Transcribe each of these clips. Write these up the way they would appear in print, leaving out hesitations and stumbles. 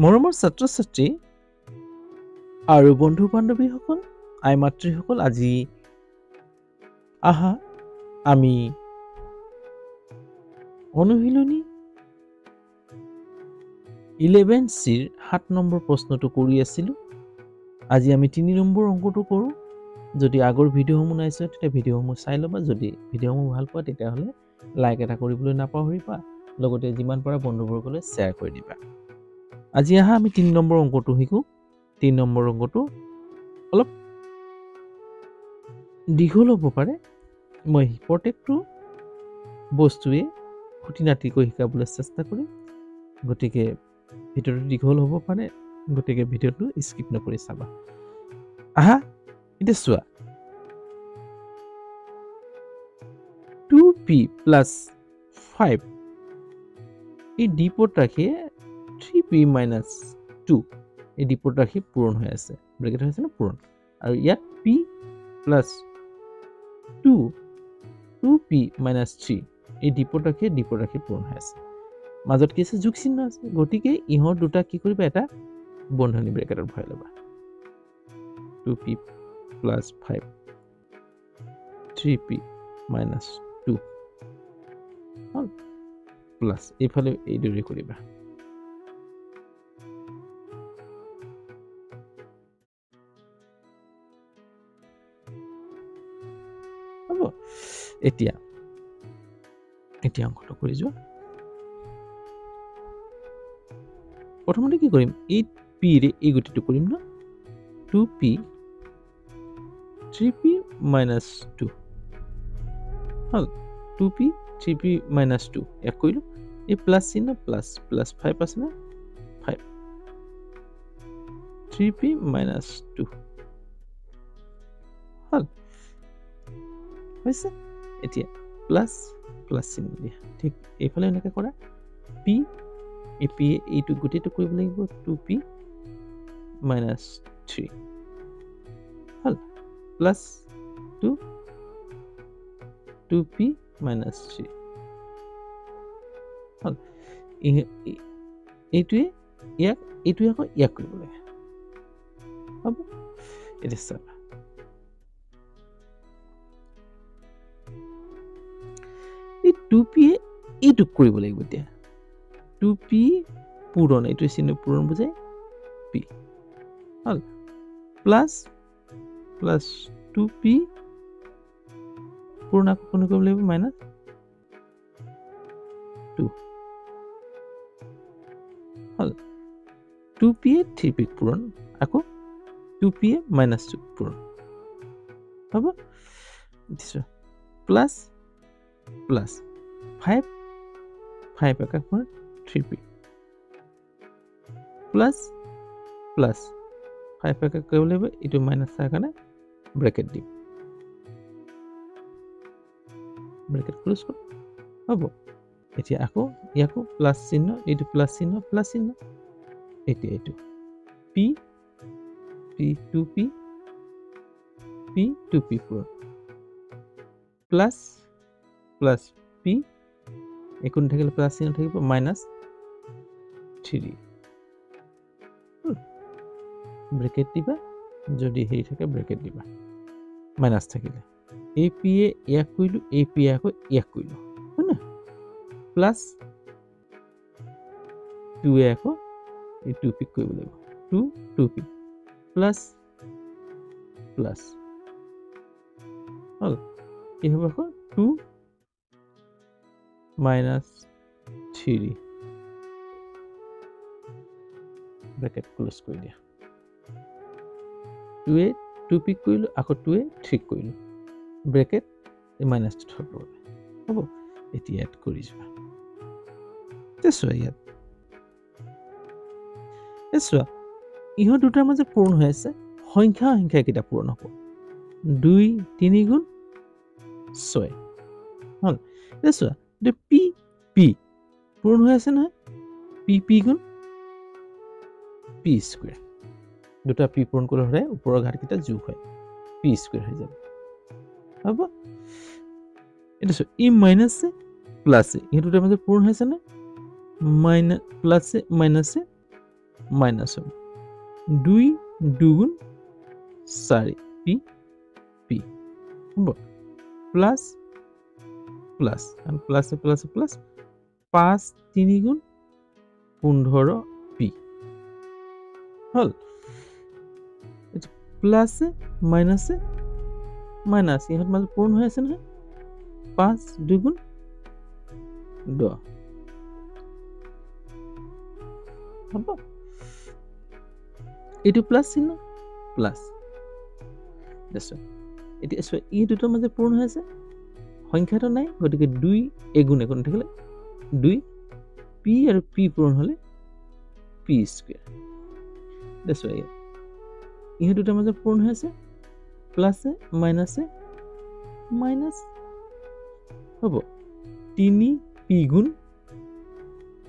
মৰমৰ ছাত্ৰ-ছাত্ৰী আৰু বন্ধু-বান্ধৱীসকল, আই মাতৃসকল, আজি আহা আমি অনুশীলনী 11C ৰ 7 নম্বৰ প্ৰশ্নটো কৰি আছিলোঁ। আজি আমি 3 নম্বৰ অংকটো কৰোঁ। যদি আগৰ ভিডিঅ'সমূহ নাই চোৱা তেতিয়া ভিডিঅ'সমূহ চাই ল'বা। যদি ভিডিঅ'সমূহ ভাল পোৱা তেতিয়াহ'লে লাইক এটা কৰিবলৈ নাপাহৰিবা, লগতে যিমান পাৰা বন্ধুবৰ্গলৈ শ্বেয়াৰ কৰি দিবা। আজি আহা আমি 3 নম্বৰ অংকটো শিকোঁ। 3 নম্বৰ অংকটো অলপ দীঘল হ'ব পাৰে। মই প্ৰত্যেকটো বস্তুৱে খুঁটি-নাতিকৈ শিকাবলৈ চেষ্টা কৰিম। গতিকে ভিডিঅ'টো দীঘল হ'ব পাৰে, গতিকে ভিডিঅ'টো স্কিপ নকৰি চাবা। আহা এতিয়া চোৱা, 2p + 5 এই ডিপত ৰাখি 3p - 2 এই ডিপত ৰাখি পূৰণ হৈ আছে, ব্ৰেকেট হৈ আছে ন পূৰণ, আৰু ইয়াত p + 2p - 3 এই ডিপত ৰাখি পূৰণ হৈ আছে। মাজত কি আছে? যোগ চিহ্ন আছে। গতিকে ইহঁত দুটা কি কৰিবা? এটা বন্ধনী ব্ৰেকেটত ভৰাই ল'বা। 2p + 5 3p - 2 প্লাছ এইফালে এইদৰে কৰিবা। হ'ব, এতিয়া অংকটো কৰি যোৱা। প্ৰথমতে কি কৰিম? 8p ৰে এই গতিটো কৰিম ন, 2p 3p - 2 হ'ল। 2p 3p - 2 ইয়াক কৰিলোঁ। এই প্লাছ চিহ্ন প্লাছ 5 আছে নে? 5 3p - 2 হ'ল, হৈছে। এতিয়া প্লাছ চিহ্ন দিয়া। ঠিক এইফালে এনেকৈ কৰা। p এই p এইটো গোটেইটো কৰিব লাগিব, 2p - 3 হ'ল, প্লাছ 2p - 3 হ'ল। এইটোৱে আকৌ ইয়াক কৰিব লাগে। হ'ব, এতিয়া চাবা, এই 2p এইটোক কৰিব লাগিব। এতিয়া 2p পূৰণ, এইটো চিহ্ন পূৰণ বুজায় p হ'ল, প্লাছ 2p পূৰণ আকৌ কোনে কৰিব লাগিব? -2 হ'ল। 2p 3p পূৰণ, আকৌ 2p -2 পূৰণ। হ'ব, প্লাছ 5 একাক 3p প্লাছ 5 একাক কৰিব লাগিব। এইটো মাইনাছ তাৰ কাৰণে ব্ৰেকেট দিম, ব্ৰেকেট ক্লোজ কৰোঁ। হ'ব, এতিয়া আকৌ ইয়াকো প্লাছ চিহ্ন, এইটো প্লাছ চিহ্ন, এইটো p 2p পূৰণ, প্লাছ p একো নাথাকিলে প্লাছ চিহ্ন থাকিব, -3 ব্ৰেকেট দিবা। যদি হেৰি থাকে ব্ৰেকেট দিবা, মাইনাছ থাকিলে। এই p ইয়াক কৰিলোঁ, এই p আকৌ ইয়াক কৰিলোঁ, হয় না? প্লাছ 2 আকৌ এই 2p কৰিব লাগিব, 2p প্লাছ হ'ল। কি হ'ব আকৌ? 2 - 3 ব্ৰেকেট ক্লোজ কৰি দিয়া। 2 2p কৰিলোঁ, আকৌ 2 3 কৰিলোঁ, ব্ৰেকেট এই -2 থ'ব। হ'ব, এতিয়া ইয়াত কৰি যোৱা। চোৱা, ইয়াত চোৱা, ইহঁত দুটাৰ মাজত পূৰণ হৈ আছে। সংখ্যা কেইটা পূৰণ হ'ব? 2 3 গুণ 6 হ'ল। এতিয়া চোৱা, p পূৰণ হৈ আছে নহয়, p গুণ p স্কুৱেৰ। দুটা p পূৰণ কৰিলে সদায় ওপৰৰ ঘাতকেইটা যোগ হয়, p স্কুৱেৰ হৈ যাব। হ'ব, এতিয়া চোৱা, ই মাইনাছে প্লাছে ইহঁত দুটাৰ মাজত পূৰণ হৈছে নে? প্লাছে মাইনাছে মাইনাস হ'ব 2 2 4 পি পি হ'ব plus plus and plus plus plus 5 3 গুণ 15 পি হল প্লাস মাইনাস মাইনাস ইহঁত মাজত পূৰণ হৈ আছে নহয় 5 2 গুণ 10 হ'ব এইটো প্লাস চিহ্ন প্লাস দেখো এতিয়া এই দুটাৰ মাজত পূৰণ হৈ আছে সংখ্যাটো নাই গতিকে 2 এগুণ এগুণ থাকিলে 2 পি আৰু পি পূৰণ হলে পি স্কয়াৰ দেখো এই দুটাৰ মাজত পূৰণ হৈ আছে প্লাস মাইনাস মাইনাস হ'ব 3 পি গুণ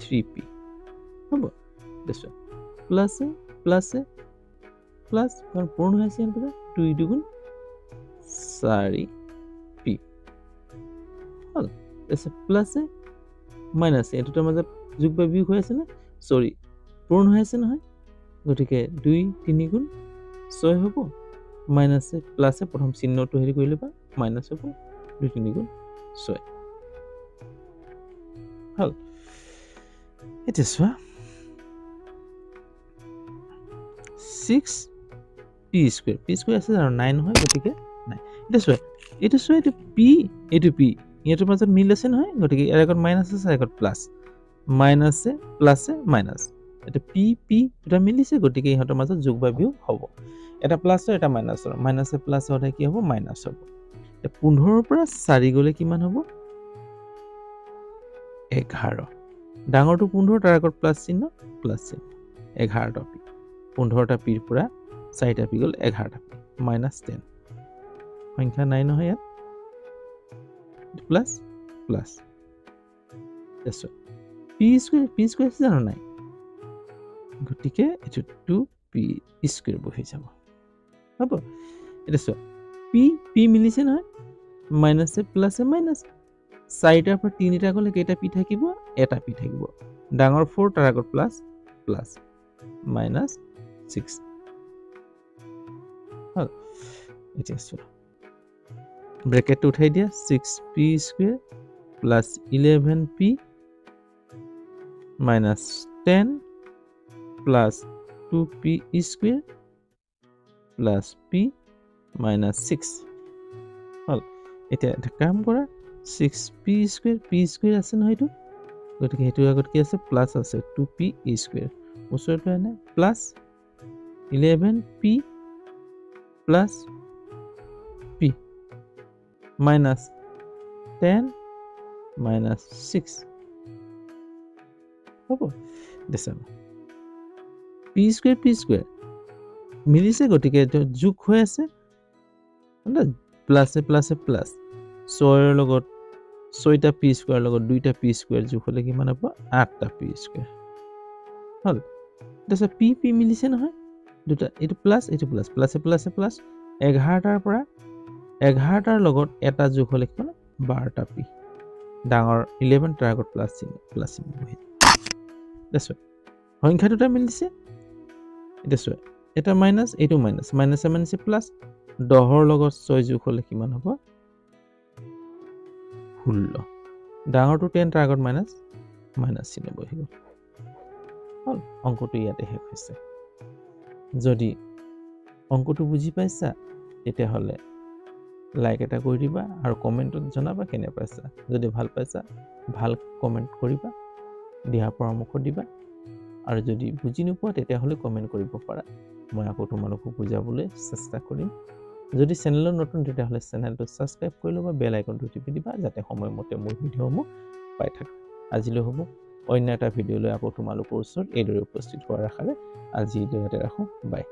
3 পি হ'ব দেখো প্লাস প্লাস প্লাস কারণ পূরণ হয়েছে এখানে 2 2 গুণ 4 পি হল এসে প্লাস মাইনাস এই দুটাৰ মাজত যোগ বা বিয়োগ হৈ আছে না সরি পূরণ হৈ আছে নহয় গতিকে 2 3 গুণ 6 হ'ব মাইনাস প্লাস প্ৰথম চিহ্নটো হেৰি কৰিলে বা মাইনাস হ'ব 2 3 গুণ 6 হল এতিয়া চোৱা 6 পি স্কয়াৰ আছে আৰু 9 হয় গতিকে নাই এটা চোৱা এইটো পি এইটো পি ইয়াৰ মাজত মিল আছে নহয় গতিকে ইয়াৰ আগত মাইনাস আছে আগত প্লাস মাইনাসে প্লাসে মাইনাস এটা পি পি দুটা মিলিছে গতিকে ইহঁতৰ মাজত যোগ বা বিয়োগ হ'ব এটা প্লাসৰ এটা মাইনাসৰ মাইনাসে প্লাস হ'লে কি হ'ব মাইনাস হ'ব 15 পৰা 4 গলে কিমান হ'ব 11 ডাঙৰটো 15 তাৰ আগত প্লাস চিহ্ন 11টা পি 15টা পিৰ পৰা 4টা পি গল 11টা পি -10 সংখ্যা নাই নহয় ইয়াত প্লাস প্লাস দেখো পি স্কয়ার জানো নাই গতিকে এটো 2 পি স্কয়ার বহি যাব হ'ব এটা চোৱা পি পি মিলিছে নহয় মাইনাসে প্লাসে মাইনাস 4টাৰ পৰা 3টা গলে কেইটা পি থাকিব এটা পি থাকিব ডাঙৰ 4 তাৰ আগত প্লাস প্লাস -6 হল এতিয়া চোৱা ব্ৰেকেট উঠাই দিয়া 6p square plus 11p minus 10 plus 2p square plus p minus 6 হল এটা কাম কৰা 6p square p square আছে নহয় এইটো গতিকে হেতু আগত কি আছে প্লাস আছে 2p square ওচৰটো এনে plus 11p plus p minus 10 minus 6 হ'ব দেখুন p স্কয়ার মিলিছে গতিকে যোগ হৈ আছে মানে প্লাসে প্লাসে প্লাস 6 ৰ লগত 6টা p স্কয়ার লগত 2টা p স্কয়ার যোগ হলে কিমান হ'ব 8টা p স্কয়ার হল দেখুন p মিলিছে নহয় দুটা এটো প্লাস প্লাসে প্লাসে প্লাস 11টাৰ পৰা 11টাৰ লগত এটা যোগ হলে কিমান 12টা p ডাঙৰ 11 তাৰ আগত প্লাস চিহ্ন বহি দেখো সংখ্যা দুটা মিলিছে এটা চোৱা এটা মাইনাস এইটো মাইনাস মাইনাসে মাইনাসে প্লাস 10ৰ লগত 6 যোগ হলে কিমান হ'ব 16 ডাঙৰটো 10 তাৰ আগত মাইনাস চিহ্ন বহি গল হল অংকটো ইয়াতে শেষ হৈছে যদি অংকটো বুজি পাইছা তেতিয়া হলে লাইক এটা কৰি দিবা আৰু কমেন্টত জনাবা কেনে পাইছা যদি ভাল পাইছা ভাল কমেন্ট কৰিবা দিহা পৰামৰ্শ দিবা আৰু যদি বুজি নোপোৱা তেতিয়া হলে কমেন্ট কৰিব পাৰা মই আকৌ তোমালোকক বুজাবলৈ চেষ্টা কৰিম যদি চেনেলত নতুন তেতিয়া হলে চেনেলটো সাবস্ক্ৰাইব কৰি লবা বেল আইকনটো টিপি দিবা যাতে সময়মতে মোৰ ভিডিঅ'সমূহ পাই থাকা আজিলৈ হ'ব অন্য এটা ভিডিঅ'লৈ আকৌ তোমালোকৰ ওচৰত এইদৰে উপস্থিত হোৱাৰ আশাৰে আজি ইয়াতে ৰাখো বাই